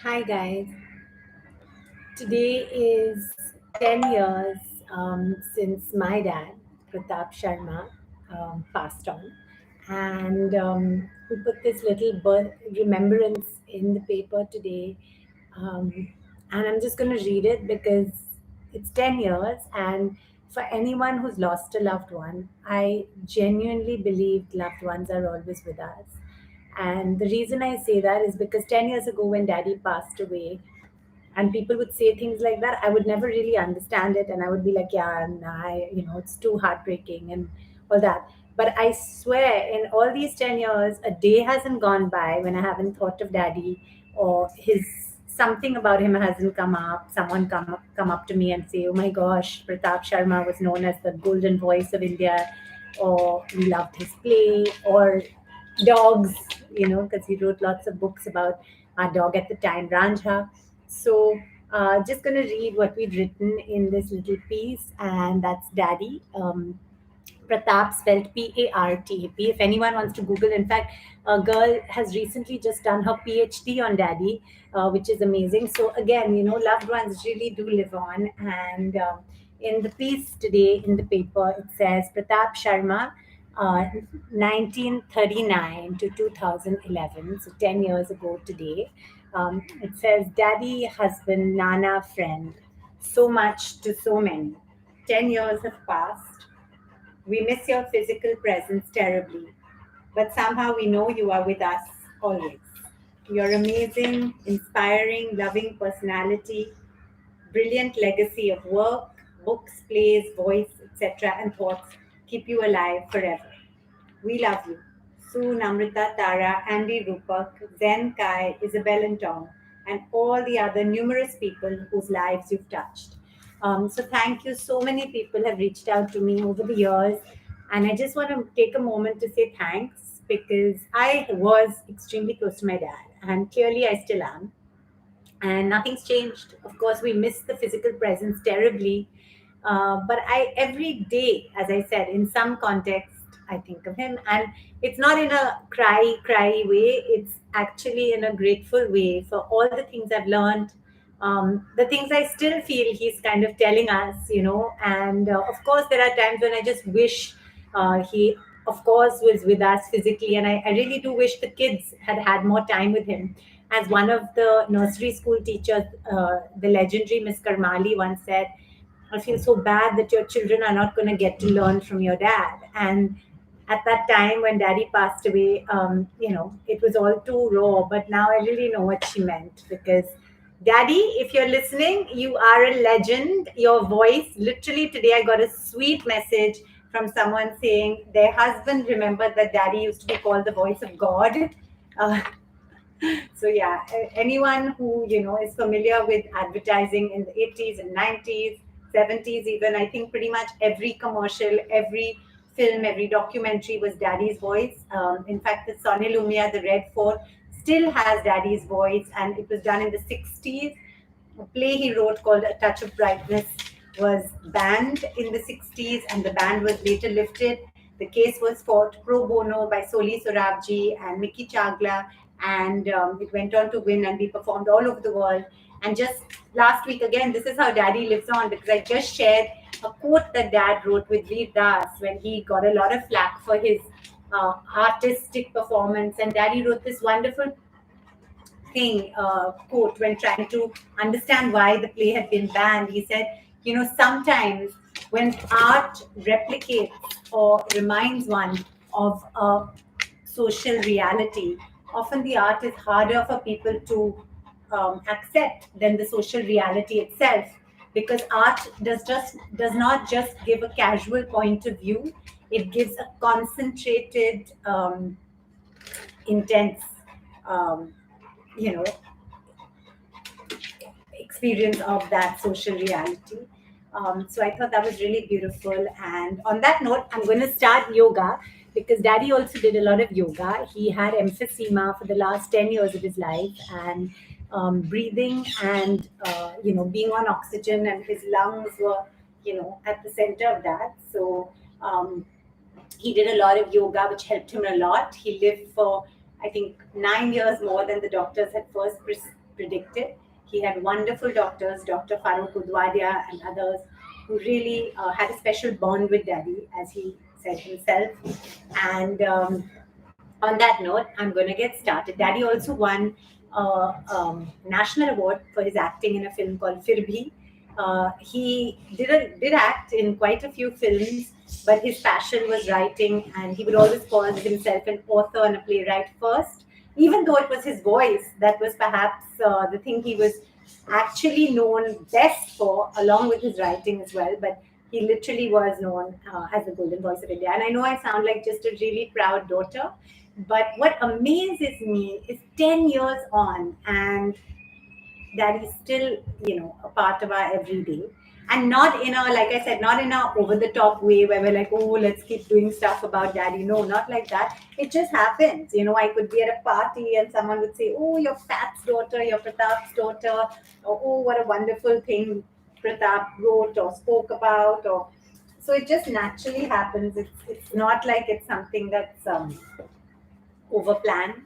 Hi guys. Today is 10 years since my dad, Pratap Sharma, passed on. And we put this little birth remembrance in the paper today. Um, and I'm just going to read it because it's 10 years. And for anyone who's lost a loved one, I genuinely believe loved ones are always with us. And the reason I say that is because 10 years ago, when daddy passed away, and people would say things like that, I would never really understand it, and I would be like, yeah, nah, it's too heartbreaking and all that. But I swear, in all these 10 years, a day hasn't gone by when I haven't thought of daddy, or his something about him hasn't come up. Someone come up to me and say, oh my gosh, Pratap Sharma was known as the golden voice of India, or we loved his play, or dogs, because he wrote lots of books about our dog at the time, Ranjha. So, just going to read what we've written in this little piece, and that's Daddy. Pratap, spelled P-A-R-T-A-P. If anyone wants to Google, in fact, a girl has recently just done her PhD on Daddy, which is amazing. So again, loved ones really do live on. And in the piece today in the paper, it says Pratap Sharma, 1939 to 2011, so 10 years ago today. It says, Daddy, husband, Nana, friend, so much to so many. 10 years have passed. We miss your physical presence terribly, but somehow we know you are with us always. Your amazing, inspiring, loving personality, brilliant legacy of work, books, plays, voice, etc., and thoughts keep you alive forever. We love you. Sue, Namrita, Tara, Andy, Rupak, Zen, Kai, Isabel, and Tom, and all the other numerous people whose lives you've touched. So thank you. So many people have reached out to me over the years, and I just want to take a moment to say thanks because I was extremely close to my dad, and clearly I still am, and nothing's changed. Of course, we miss the physical presence terribly, but I every day, as I said, in some context, I think of him, and it's not in a cry way. It's actually in a grateful way for all the things I've learned, the things I still feel he's kind of telling us. And of course, there are times when I just wish he, of course, was with us physically, and I really do wish the kids had had more time with him. As one of the nursery school teachers, the legendary Miss Karmali, once said, I feel so bad that your children are not going to get to learn from your dad. And at that time when daddy passed away, it was all too raw. But now I really know what she meant because, daddy, if you're listening, you are a legend. Your voice, literally today, I got a sweet message from someone saying their husband remembered that daddy used to be called the voice of God. Uh, so yeah, anyone who is familiar with advertising in the 80s and 90s, 70s, even, I think pretty much every commercial, every film, every documentary was daddy's voice. In fact, the Sonny Lumia, the Red Fort, still has daddy's voice, and it was done in the 60s. A play he wrote called A Touch of Brightness was banned in the 60s, and the ban was later lifted. The case was fought pro bono by Soli Sorabji and Mickey Chagla, and it went on to win and be performed all over the world. And just last week, again, this is how Daddy lives on, because I just shared a quote that Dad wrote with Veer Das when he got a lot of flack for his artistic performance. And Daddy wrote this wonderful quote when trying to understand why the play had been banned. He said, sometimes when art replicates or reminds one of a social reality, often the art is harder for people to accept than the social reality itself, because art does not just give a casual point of view. It gives a concentrated, intense, um, you know experience of that social reality. So I thought that was really beautiful. And on that note, I'm going to start yoga because Daddy also did a lot of yoga. He had emphysema for the last 10 years of his life, and breathing and being on oxygen, and his lungs were at the center of that. So he did a lot of yoga, which helped him a lot. He lived for, I think, 9 years more than the doctors had first predicted. He had wonderful doctors, Dr. Farooq Udwadia and others, who really had a special bond with Daddy, as he said himself. And on that note, I'm going to get started. Daddy also won national award for his acting in a film called Firbhi. He did act in quite a few films, but his passion was writing, and he would always call himself an author and a playwright first. Even though it was his voice that was perhaps the thing he was actually known best for, along with his writing as well. But he literally was known as the golden voice of India. And I know I sound like just a really proud daughter, but what amazes me is 10 years on, and that is still, a part of our everyday. And not in a, like I said, not in a over the top way where we're like, oh, let's keep doing stuff about Daddy. No, not like that. It just happens. I could be at a party and someone would say, oh, your Pat's daughter, your Pratap's daughter, or oh, what a wonderful thing Pratap wrote or spoke about. Or so it just naturally happens. It's not like it's something that's over planned.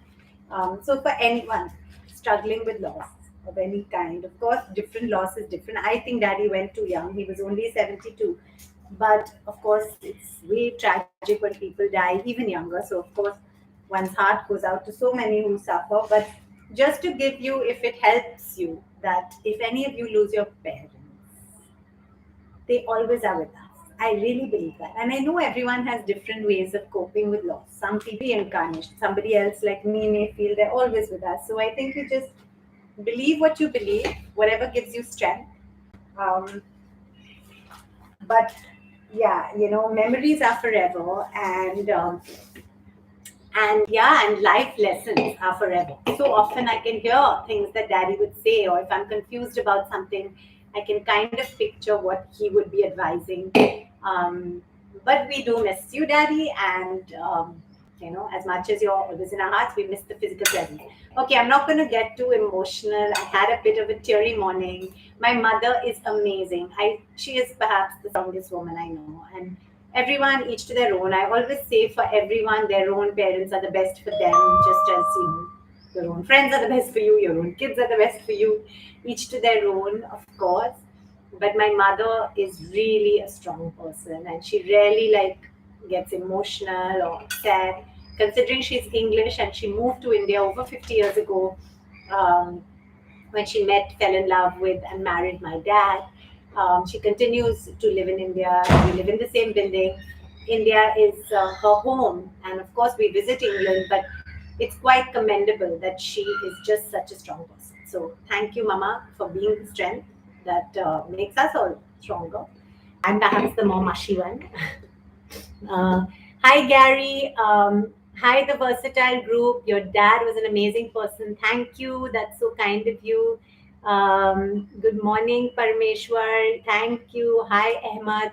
So for anyone struggling with loss of any kind, of course, different loss is different. I think Daddy went too young. He was only 72. But of course, it's way tragic when people die even younger. So of course, one's heart goes out to so many who suffer. But just to give you, if it helps you, that if any of you lose your parents, they always are with us. I really believe that. And I know everyone has different ways of coping with loss. Some people reincarnation, somebody else like me may feel they're always with us. So I think you just believe what you believe, whatever gives you strength. Um, but yeah, memories are forever, and life lessons are forever. So often I can hear things that Daddy would say, or if I'm confused about something, I can kind of picture what he would be advising. Um, but we do miss you, Daddy, and as much as you're always in our hearts, we miss the physical presence. Okay, I'm not going to get too emotional. I had a bit of a teary morning. My mother is amazing. She is perhaps the strongest woman I know, and everyone each to their own. I always say for everyone, their own parents are the best for them, just as your own friends are the best for you, your own kids are the best for you, each to their own, of course. But my mother is really a strong person, and she rarely gets emotional or sad. Considering she's English and she moved to India over 50 years ago, um, when she met, fell in love with, and married my dad. She continues to live in India. We live in the same building. India is her home, and of course, we visit England, but it's quite commendable that she is just such a strong person. So, thank you, Mama, for being the strength that makes us all stronger. And perhaps the more mushy one. Hi, Gary. Hi, the versatile group. Your dad was an amazing person. Thank you. That's so kind of you. Good morning, Parameshwar. Thank you. Hi, Ahmad.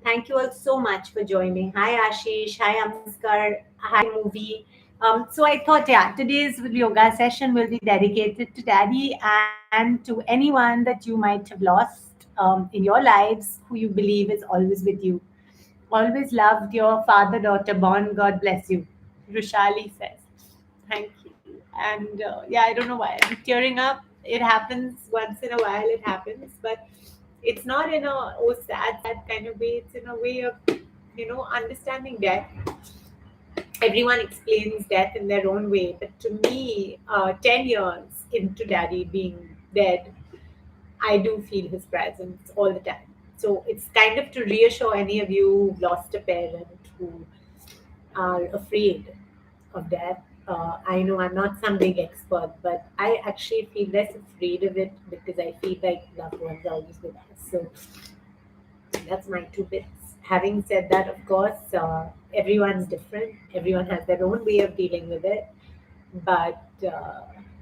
Thank you all so much for joining. Hi, Ashish. Hi, Namaskar. Hi, Movie. So I thought, yeah, today's yoga session will be dedicated to Daddy and to anyone that you might have lost in your lives who you believe is always with you. Always loved your father daughter bond. God bless you. Rushali says. Thank you. And yeah, I don't know why I'm tearing up. It happens once in a while, it happens. But it's not in a sad kind of way. It's in a way of, understanding death. Everyone explains death in their own way. But to me, 10 years into Daddy being dead, I do feel his presence all the time. So it's kind of to reassure any of you who've lost a parent, who are afraid of death. I know I'm not some big expert, but I actually feel less afraid of it because I feel like loved ones are always with us. So that's my two bits. Having said that, of course, everyone's different. Everyone has their own way of dealing with it. But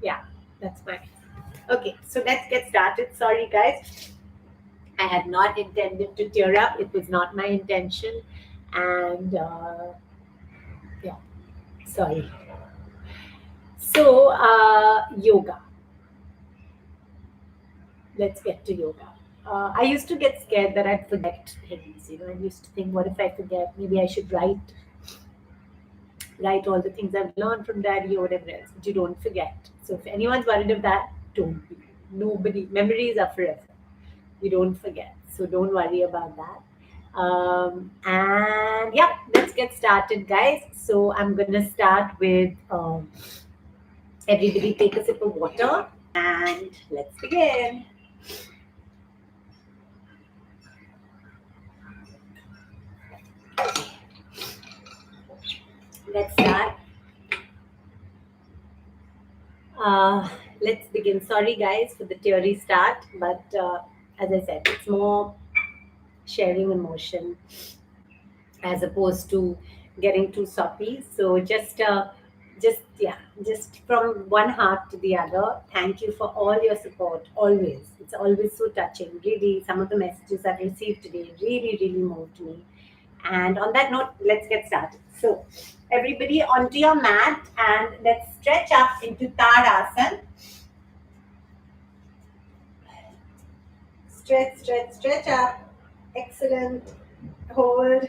yeah, that's my. Okay, so let's get started. Sorry, guys. I had not intended to tear up. It was not my intention. And yeah, sorry. So, yoga. Let's get to yoga. I used to get scared that I'd forget things. I used to think, what if I forget? Maybe I should write all the things I've learned from Daddy or whatever else. But you don't forget. So if anyone's worried of that, don't be. Nobody, memories are forever. You don't forget. So don't worry about that. And yeah, let's get started, guys. So I'm gonna start with everybody take a sip of water and let's begin. Let's start. Let's begin. Sorry, guys, for the teary start, but as I said, it's more sharing emotion as opposed to getting too soppy. So just from one heart to the other, thank you for all your support. Always, it's always so touching. Really, some of the messages I've received today really moved me. And on that note, let's get started. So, everybody onto your mat and let's stretch up into Tara. Stretch up. Excellent. Hold.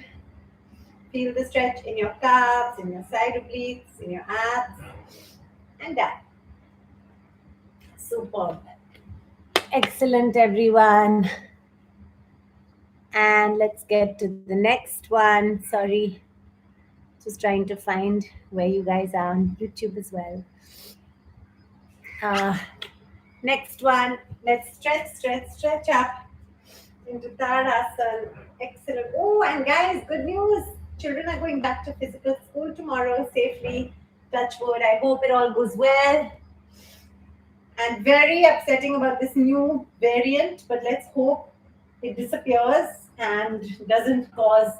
Feel the stretch in your calves, in your side obliques, in your abs, and down. Superb. Excellent, everyone. And let's get to the next one. Sorry. Just trying to find where you guys are on YouTube as well. Next one. Let's stretch up into Tadasana. Excellent. Oh, and guys, good news. Children are going back to physical school tomorrow safely. Touch wood. I hope it all goes well. And very upsetting about this new variant, but let's hope it disappears and doesn't cause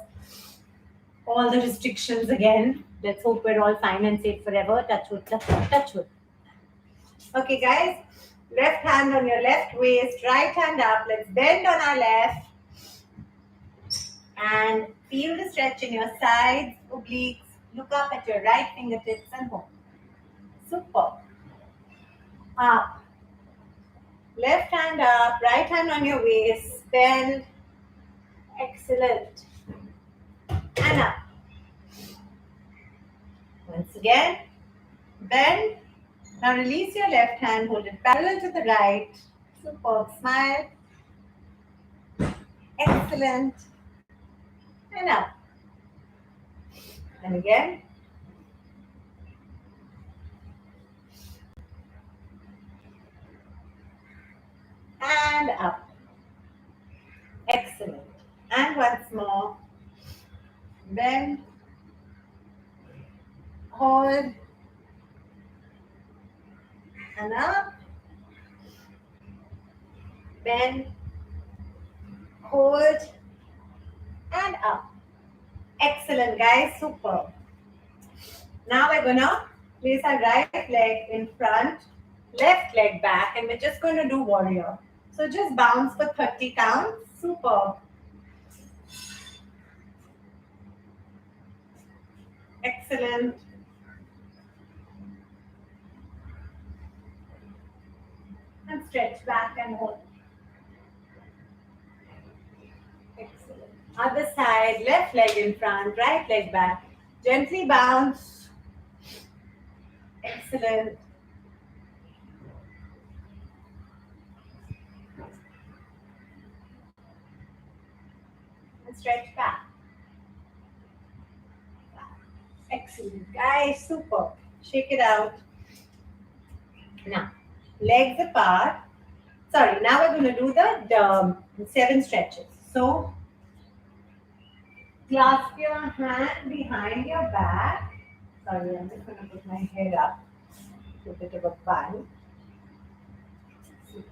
all the restrictions again. Let's hope we're all fine and safe forever. Touch wood, touch wood. Okay, guys. Left hand on your left waist, right hand up. Let's bend on our left. And feel the stretch in your sides, obliques. Look up at your right fingertips and hold. Super. Up. Left hand up, right hand on your waist. Bend. Excellent. And up. Once again, bend. Now release your left hand, hold it parallel to the right. Superb. Smile. Excellent. And up. And again. And up. Excellent. And once more. Bend. Hold. And up. Bend. Hold. And up. Excellent, guys. Super. Now we're gonna place our right leg in front, left leg back, and we're just going to do warrior. So just bounce for 30 counts. Super. Excellent. And stretch back and hold. Excellent. Other side, left leg in front, right leg back. Gently bounce. Excellent. And stretch back. Excellent. Guys, super. Shake it out. Now, legs apart. Sorry, now we're going to do the 7 stretches. So, clasp your hand behind your back. Sorry, I'm just going to put my head up to a bit of a bun. Super.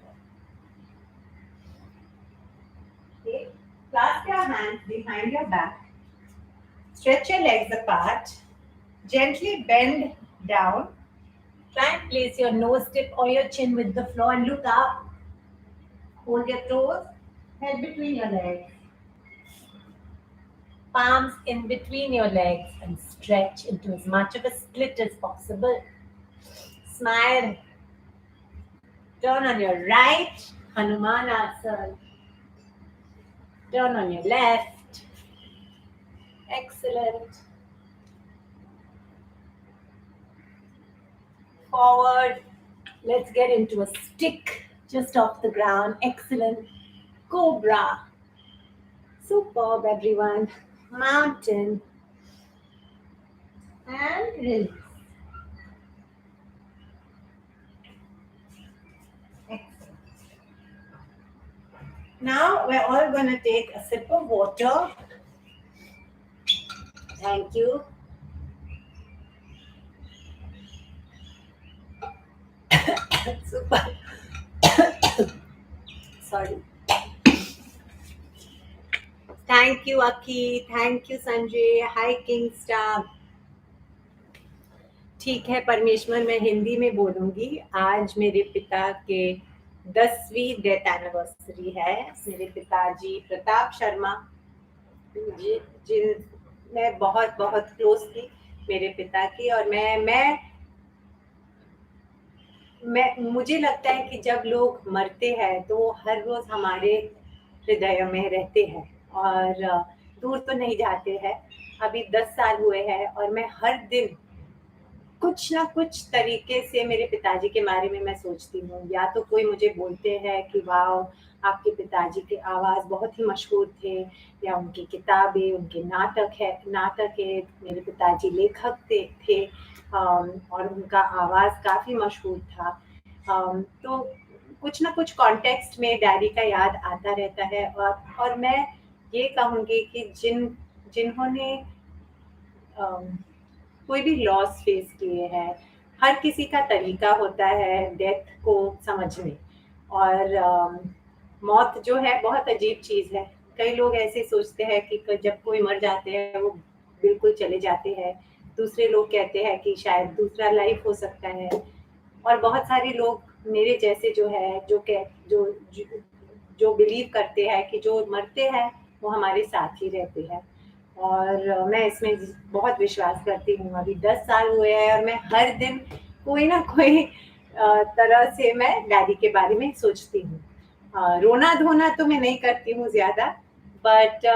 Okay, clasp your hands behind your back. Stretch your legs apart. Gently bend down. Try and place your nose tip or your chin with the floor and look up. Hold your toes, head between your legs. Palms in between your legs and stretch into as much of a split as possible. Smile. Turn on your right, Hanumanasana. Turn on your left. Excellent. Forward, Let's get into a stick just off the ground. Excellent. Cobra. Superb, everyone. Mountain. And release. Excellent. Now we're all going to take a sip of water. Thank you. Super. Sorry. Thank you, Aki. Thank you, Sanjay. Hi, King Star. ठीक है परमेश्वर, मैं हिंदी में बोलूंगी। आज मेरे पिता के 10वीं डेथ एनिवर्सरी है। मेरे पिताजी प्रताप शर्मा जी, जिन मैं बहुत बहुत क्लोज थी मेरे पिता की, और मुझे लगता है कि जब लोग मरते हैं तो वो हर रोज हमारे हृदय में रहते हैं और दूर तो नहीं जाते हैं। अभी 10 साल हुए हैं और मैं हर दिन कुछ ना कुछ तरीके से मेरे पिताजी के बारे में मैं सोचती हूँ। या तो कोई मुझे बोलते हैं कि वाह, आपके पिताजी की आवाज़ बहुत ही मशहूर थे, या उनकी किताबें, उनके नाटक है। मेरे पिताजी लेखक थे और उनका आवाज़ काफ़ी मशहूर था। तो कुछ ना कुछ कॉन्टेक्स्ट में डैडी का याद आता रहता है। और मैं ये कहूँगी कि जिन्होंने कोई भी लॉस फेस किए हैं, हर किसी का तरीका होता है डेथ को समझने। और मौत जो है बहुत अजीब चीज है। कई लोग ऐसे सोचते हैं कि जब कोई मर जाते हैं वो बिल्कुल चले जाते हैं। दूसरे लोग कहते हैं कि शायद दूसरा लाइफ हो सकता है। और बहुत सारे लोग मेरे जैसे जो है जो बिलीव करते हैं कि जो मरते हैं वो हमारे साथ ही रहते हैं। और मैं इसमें बहुत विश्वास करती हूँ। अभी 10 साल हुए हैं और मैं हर दिन कोई ना कोई तरह से मैं डैडी के बारे में सोचती हूँ। रोना धोना तो मैं नहीं करती हूँ ज्यादा, बट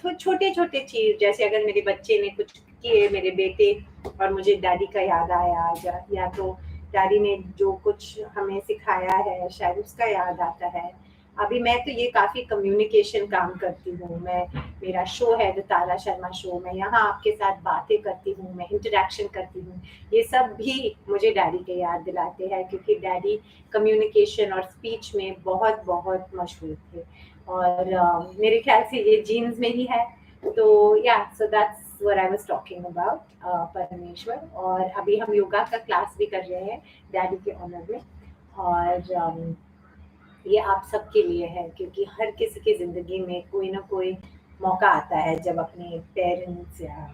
तो छोटे छोटे चीज, जैसे अगर मेरे बच्चे ने कुछ किए, मेरे बेटे, और मुझे डैडी का याद आया, या तो डैडी ने जो कुछ हमें सिखाया है शायद उसका याद आता है। अभी मैं तो ये काफी कम्युनिकेशन काम करती हूँ। मैं मेरा शो है द तारा शर्मा शो, मैं यहाँ आपके साथ बातें करती हूँ, मैं इंटरेक्शन करती हूँ। ये सब भी मुझे डैडी के याद दिलाते हैं, क्योंकि डैडी कम्युनिकेशन और स्पीच में बहुत बहुत मशहूर थे। और मेरे ख्याल से ये जीन्स में ही है। तो या so that's what I was talking about परमेश्वर। और अभी हम योगा का क्लास भी कर रहे हैं डैडी के ऑनर में। और ये आप सबके लिए है, क्योंकि हर किसी की जिंदगी में कोई ना कोई मौका आता है जब अपने पेरेंट्स या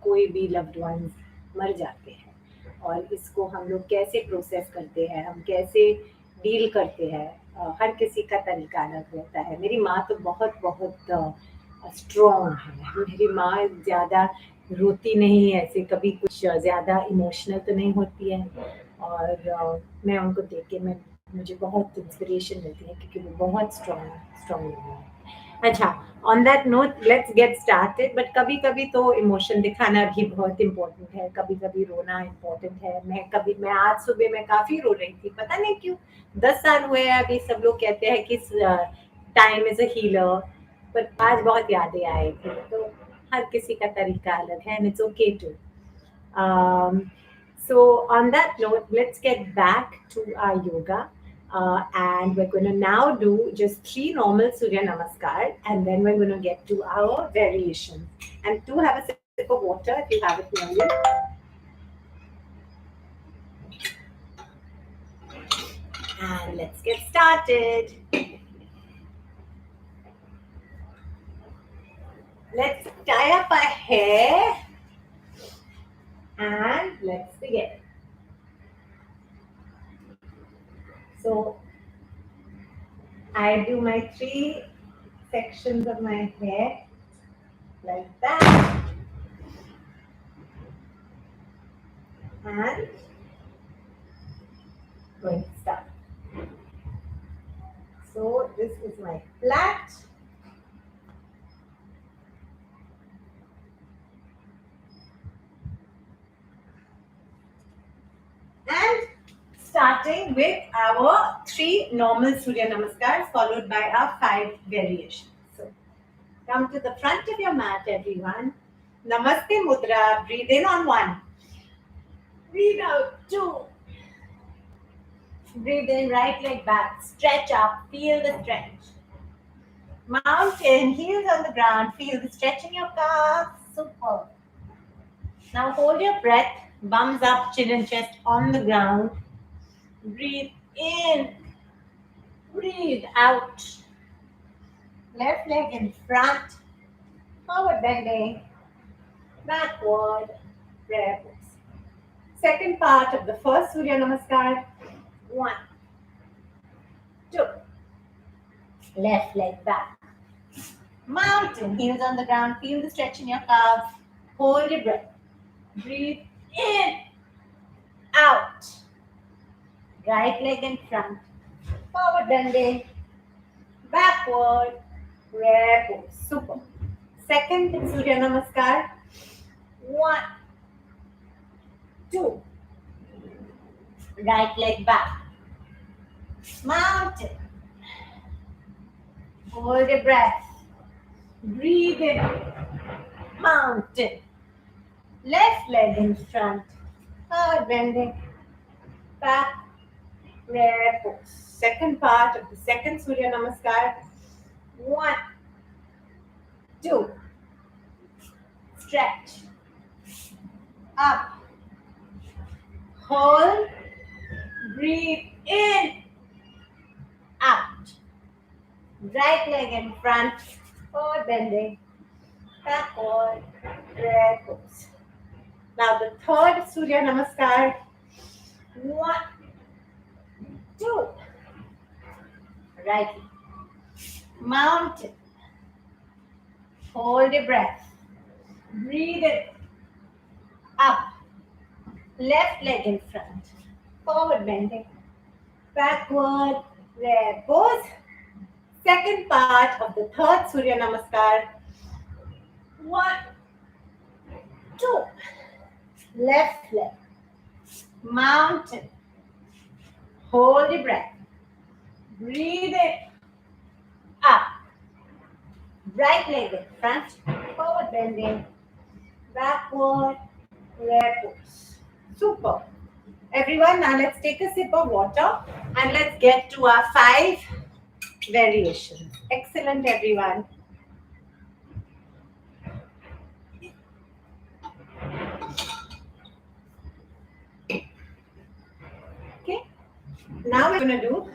कोई भी लव्ड वंस मर जाते हैं। और इसको हम लोग कैसे प्रोसेस करते हैं, हम कैसे डील करते हैं, हर किसी का तरीका अलग रहता है। मेरी माँ तो बहुत बहुत स्ट्रॉन्ग है। मेरी माँ ज़्यादा रोती नहीं है, ऐसे कभी कुछ ज़्यादा इमोशनल तो नहीं होती है। और मैं उनको देख के मैं मुझे बहुत इंस्पिरेशन मिलती है, क्योंकि वो बहुत स्ट्रॉन्ग है। अच्छा, on that note let's get started. But कभी कभी तो इमोशन दिखाना भी बहुत इम्पोर्टेंट है, कभी कभी रोना इम्पोर्टेंट है। मैं आज सुबह मैं काफी रो रही थी, पता नहीं क्यों। 10 साल हुए हैं अभी, सब लोग कहते हैं कि टाइम इज अ हीलर, पर आज बहुत यादें आए थे। तो हर किसी का तरीका अलग है, and it's okay too. So on that note, let's get back to our yoga. And we're going to now do just 3 normal Surya Namaskar, and then we're going to get to our variations. And do have a sip of water if you have it near you. And let's get started. Let's tie up our hair and let's begin. So I do my 3 sections of my hair like that. And going to start. So this is my flat. And start. starting with our 3 normal Surya Namaskars followed by our 5 variations. So come to the front of your mat, everyone. Namaste Mudra. Breathe in on 1. Breathe out 2. Breathe in, right leg back. Stretch up. Feel the stretch. Mountain. Heels on the ground. Feel the stretch in your calves. Super. Now hold your breath. Bums up, chin and chest on the ground. Breathe in. Breathe out. Left leg in front. Forward bending. Backward. Prayer pose. Second part of the first Surya Namaskar. 1, 2. Left leg back. Mountain. Heels on the ground. Feel the stretch in your calves. Hold your breath. Breathe in. Out. Right leg in front. Forward bending. Backward. Prayer pose. Super. Second Surya Namaskar. 1, 2. Right leg back. Mountain. Hold your breath. Breathe in. Mountain. Left leg in front. Forward bending. Back. Prayer pose. Second part of the second Surya Namaskar. 1, 2. Stretch. Up. Hold. Breathe in. Out. Right leg in front. Forward bending. Backward. Prayer pose. Now the third Surya Namaskar. 1, 2. Right leg. Mountain. Hold your breath. Breathe in. Up. Left leg in front. Forward bending. Backward. Prayer pose. Second part of the third Surya Namaskar. 1, 2. Left leg. Mountain. Hold your breath. Breathe in. Up. Right leg in front. Forward bending. Backward. Prayer pose. Super. Everyone, now let's take a sip of water and let's get to our 5 variations. Excellent, everyone. Okay. Now we're going to do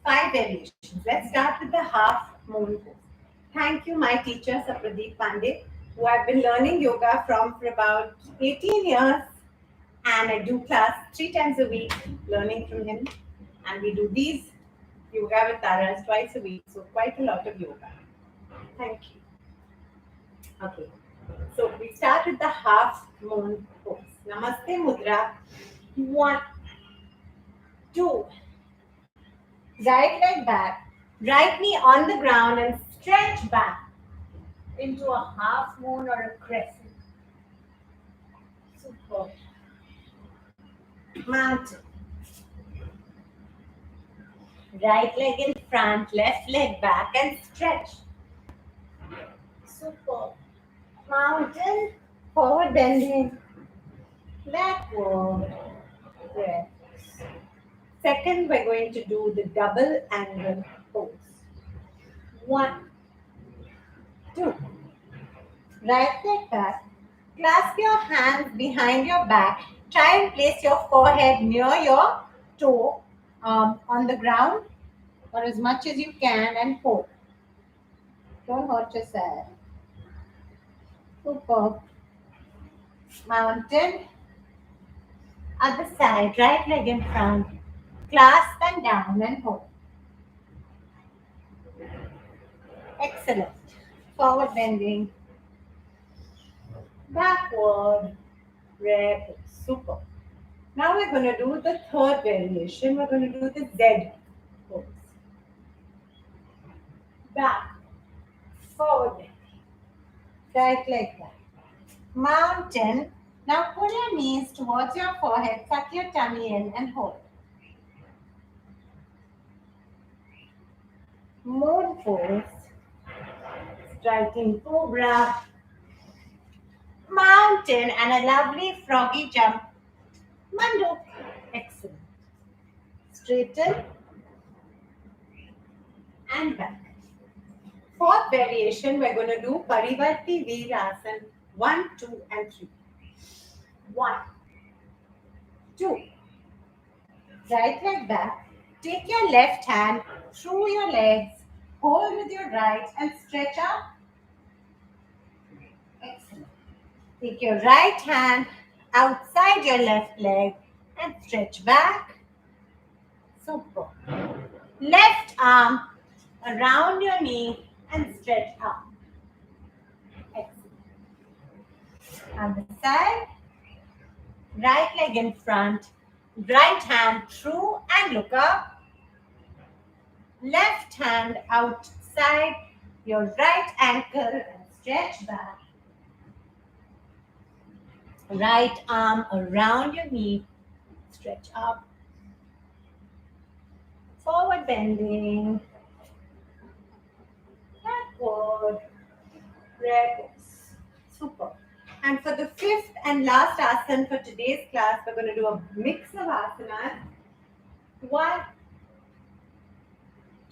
5 variations. Let's start with the half moon pose. Thank you, my teacher, Sapradeep Pandey, who I've been learning yoga from for about 18 years. And I do class 3 times a week, learning from him. And we do these yoga with Taras twice a week. So quite a lot of yoga. Thank you. Okay. So we start with the half moon pose. Namaste Mudra. 1, 2. Right leg back. Right knee on the ground and stretch back into a half moon or a crescent. Super. Mountain. Right leg in front, left leg back and stretch. Super. Mountain. Forward bending. Backward. Press. Second, we're going to do the double angle pose. 1, 2. Right leg back. Clasp your hands behind your back. Try and place your forehead near your toe on the ground or as much as you can and hold. Don't hurt yourself. Super. Mountain. Other side. Right leg in front. Clasp and down and hold. Excellent. Forward bending. Backward. Prayer pose. Super. Now we're going to do the third variation. We're going to do the Z pose. Back. Forward bending. Right leg back. Mountain. Now pull your knees towards your forehead. Tuck your tummy in and hold. moon pose, striking cobra, mountain, and a lovely froggy jump. Mandu. Excellent. Straighten and back. Fourth variation, we're going to do Parivarti Veerasana 1, 2, and 3. 1, 2. Right leg back. Take your left hand through your legs. Hold with your right and stretch up. Excellent. Take your right hand outside your left leg and stretch back. Super. Left arm around your knee and stretch up. Excellent. On the side, right leg in front, right hand through and look up. Left hand outside your right ankle and stretch back. Right arm around your knee, stretch up. Forward bending. Backward. Reverse. Super. And for the fifth and last asana for today's class, we're going to do a mix of asanas. 1,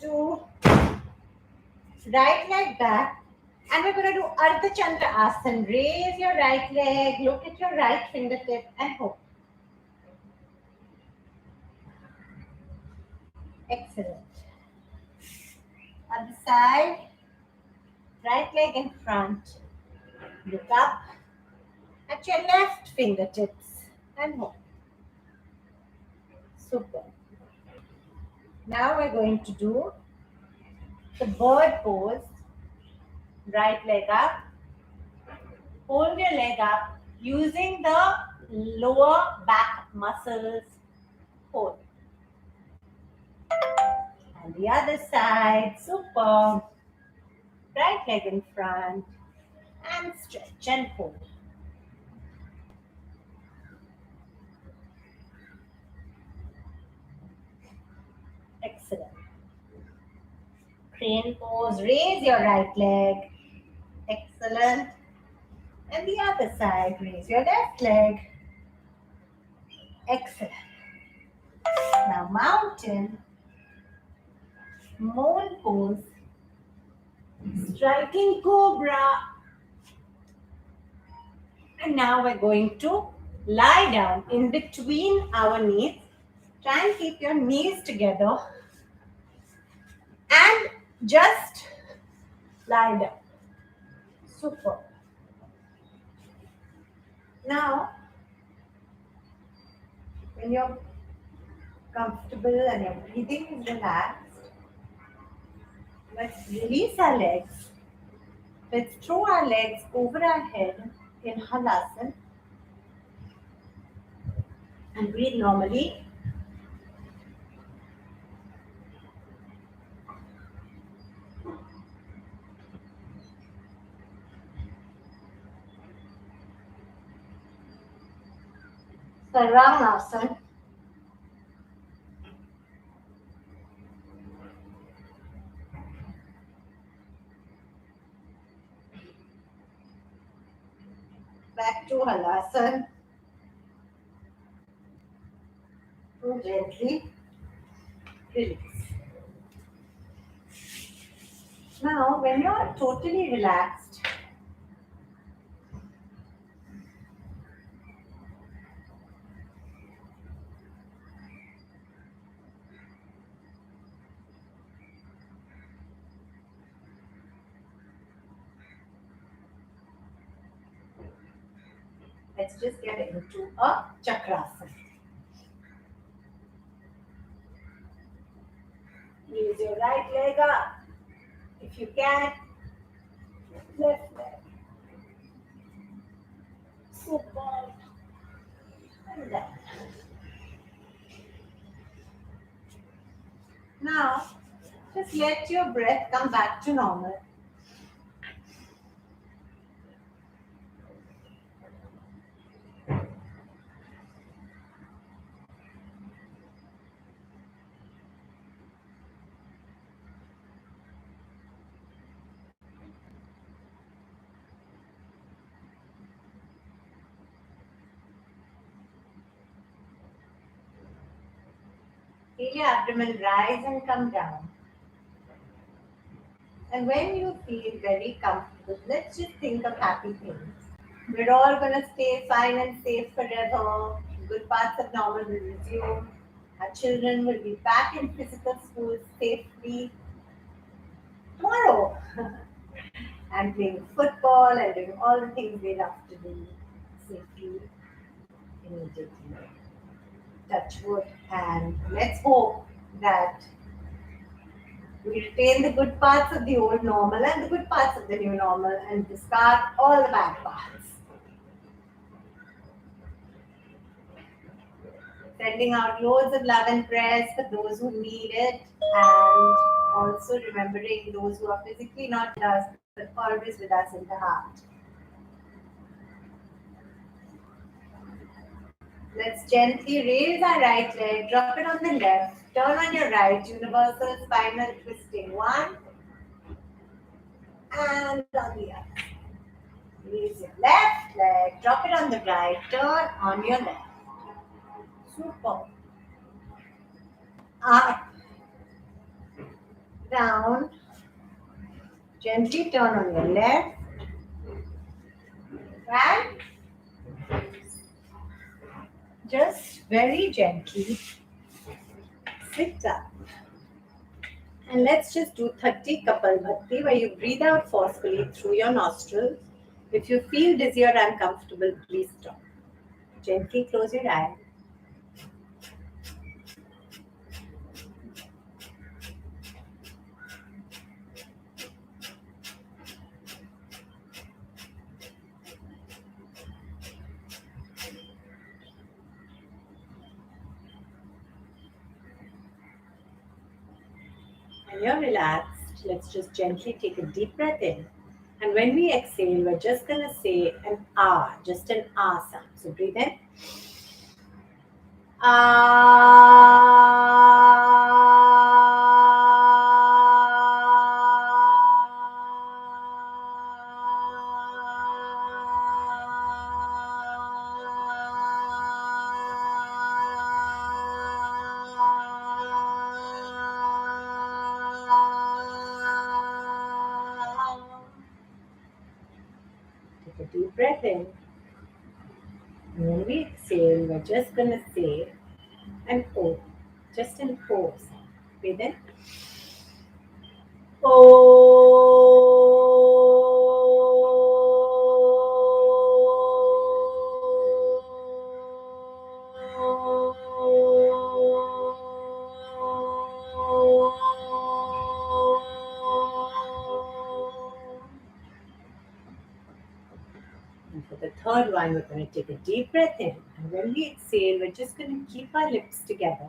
2, right leg back. And we're going to do Ardha Chandra Asana. Raise your right leg, look at your right fingertip and hold. Excellent. Other side, right leg in front. Look up at your left fingertips and hold. Super. Now we're going to do the bird pose. Right leg up. Hold your leg up using the lower back muscles. Hold. And the other side. Super. Right leg in front. And stretch and hold. Excellent. Crane pose. Raise your right leg. Excellent. And the other side. Raise your left leg. Excellent. Now mountain. Moon pose. Striking cobra. And now we're going to lie down in between our knees. Try and keep your knees together. And just lie down. Super. Now, when you're comfortable and your breathing is relaxed, let's release our legs. Let's throw our legs over our head in halasana and breathe normally. Sarangasana. Back to halasana. And gently release. Now, when you're totally relaxed, let's just get into a chakrasana. Use your right leg up. If you can, left leg. Super. And down. Now, just let your breath come back to normal. Feel your abdomen rise and come down. And when you feel very comfortable, let's just think of happy things. We're all going to stay fine and safe forever. Good parts of normal will resume. Our children will be back in physical schools safely tomorrow and playing football and doing all the things they love to do safely immediately. Touch wood, and let's hope that we retain the good parts of the old normal and the good parts of the new normal and discard all the bad parts. Sending out loads of love and prayers for those who need it, and also remembering those who are physically not with us but always with us in the heart. Let's gently raise our right leg, drop it on the left, turn on your right, universal spinal twisting. One, and on the other. Raise your left leg, drop it on the right, turn on your left. Super. Up, down, gently turn on your left, and just very gently sit up. And let's just do 30 Kapalbhati, where you breathe out forcefully through your nostrils. If you feel dizzy or uncomfortable, please stop. Gently close your eyes. When you're relaxed, let's just gently take a deep breath in. And when we exhale, we're just going to say an ah, just an ah sound. So breathe in. Take a deep breath in. And when we exhale, we're just going to say an O, just an O sound. Breathe in. And for the third one, we're going to take a deep breath in. And when we exhale, we're just going to keep our lips together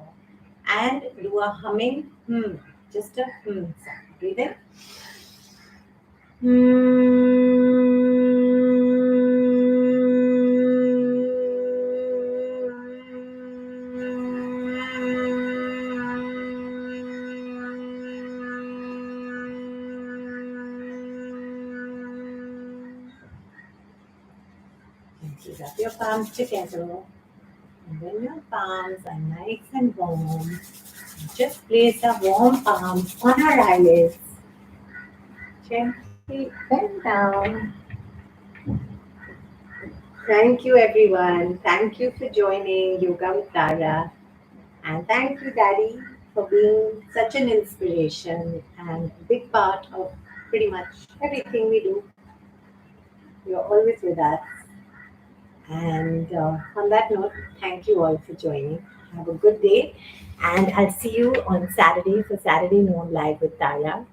and do a humming, just a sound. Breathe in. Rub your palms together. And when your palms are nice and warm, just place our warm palms on our eyelids. Gently bend down. Thank you, everyone. Thank you for joining Yoga with Tara. And thank you, Daddy, for being such an inspiration and a big part of pretty much everything we do. You're always with us. And on that note, thank you all for joining. Have a good day. And I'll see you on Saturday for Saturday Noon Live with Tara.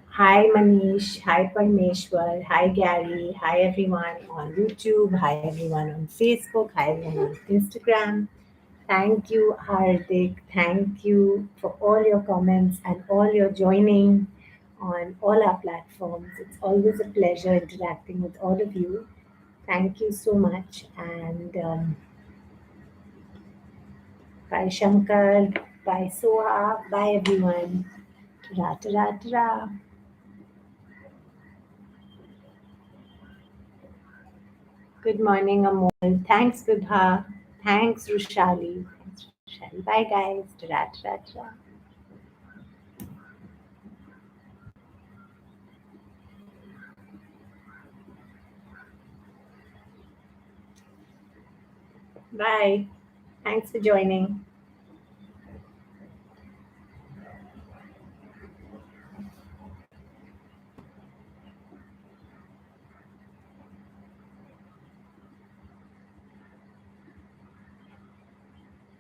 Hi Manish, hi Parmeshwar, hi Gary, hi everyone on YouTube, hi everyone on Facebook, hi everyone on Instagram. Thank you, Hardik. Thank you for all your comments and all your joining on all our platforms. It's always a pleasure interacting with all of you. Thank you so much. And bye Shankar, bye Soha, bye everyone. Ta ta ta. Good morning, Amol. Thanks, Vidha. Thanks, Rushali. bombshell. Bye, guys. Ta-ra, ta-ra, ta-ra. Bye. Thanks for joining.